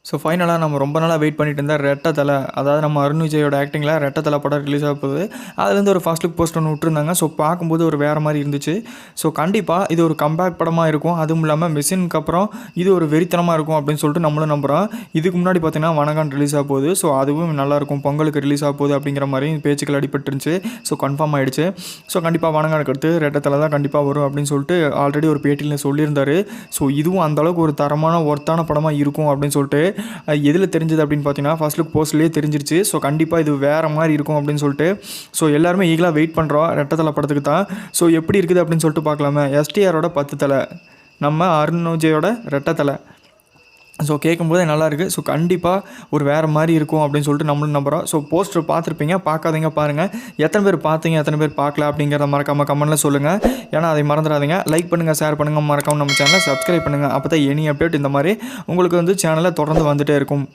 So ஃபைனலாக நம்ம ரொம்ப நாளாக வெயிட் பண்ணிட்டு இருந்த ரெட்டை தலை, அதாவது நம்ம அருண் விஜயோட ஆக்டிங்கில் ரெட்டை தலை படம் ரிலீஸ் ஆக போகுது. அதுலேருந்து ஒரு ஃபர்ஸ்ட் லுக் போஸ்ட் ஒன்று விட்டுருந்தாங்க. ஸோ பார்க்கும்போது ஒரு வேறு மாதிரி இருந்துச்சு. ஸோ கண்டிப்பாக இது ஒரு கம்பேக் படமாக இருக்கும். அதுவும் இல்லாமல் மிஷினுக்கு அப்புறம் இது ஒரு வெறித்தனமாக இருக்கும் அப்படின்னு சொல்லிட்டு நம்மளும் நம்புகிறோம். இதுக்கு முன்னாடி பார்த்தீங்கன்னா வணங்கான் ரிலீஸ் ஆக போகுது. ஸோ அதுவும் நல்லாயிருக்கும், பொங்கலுக்கு ரிலீஸ் ஆக போகுது அப்படிங்கிற மாதிரி பேச்சுக்கள் அடிபட்டுருந்துச்சு. ஸோ கன்ஃபார்ம் ஆகிடுச்சு. ஸோ கண்டிப்பாக வணங்கானுக்கு அடுத்து ரெட்டை தலை தான் கண்டிப்பாக வரும் அப்படின்னு சொல்லிட்டு ஆல்ரெடி ஒரு பேட்டியில் சொல்லியிருந்தார். ஸோ இதுவும் அந்தளவுக்கு ஒரு தரமான ஒர்த்தான படமாக இருக்கும் அப்படின்னு சொல்லிட்டு எதில் தெரிஞ்சது அப்படின்னு பார்த்தீங்கன்னா ஃபர்ஸ்ட் லுக் போஸ்ட்லேயே தெரிஞ்சிருச்சு. ஸோ கண்டிப்பாக இது வேறு மாதிரி இருக்கும் அப்படின்னு சொல்லிட்டு ஸோ எல்லாருமே ஈகலாக வெயிட் பண்ணுறோம் ரெட்டை தலை படத்துக்கு தான். ஸோ எப்படி இருக்குது அப்படின்னு சொல்லிட்டு பார்க்கலாமே. எஸ்டிஆரோட 10 தலை, நம்ம அருண் விஜயோட ரெட்டை தலை. ஸோ கேட்கும்போதே நல்லாயிருக்கு. ஸோ கண்டிப்பாக ஒரு வேறு மாதிரி இருக்கும் அப்படின்னு சொல்லிட்டு நம்மளும் நம்புகிறோம். ஸோ போஸ்டர் பார்த்துருப்பீங்க, பார்க்காதீங்க பாருங்கள். எத்தனை பேர் பார்த்தீங்க, எத்தனை பேர் பார்க்கல அப்படிங்கிறத மறக்காமல் கமெண்ட்டில் சொல்லுங்கள். ஏன்னா அதை மறந்துடாதீங்க. லைக் பண்ணுங்கள், ஷேர் பண்ணுங்கள், மறக்காமல் நம்ம சேனலை சப்ஸ்கிரைப் பண்ணுங்கள். அப்போ தான் எனி அப்டேட் இந்த மாதிரி உங்களுக்கு சேனலில் தொடர்ந்து வந்துகிட்டே இருக்கும்.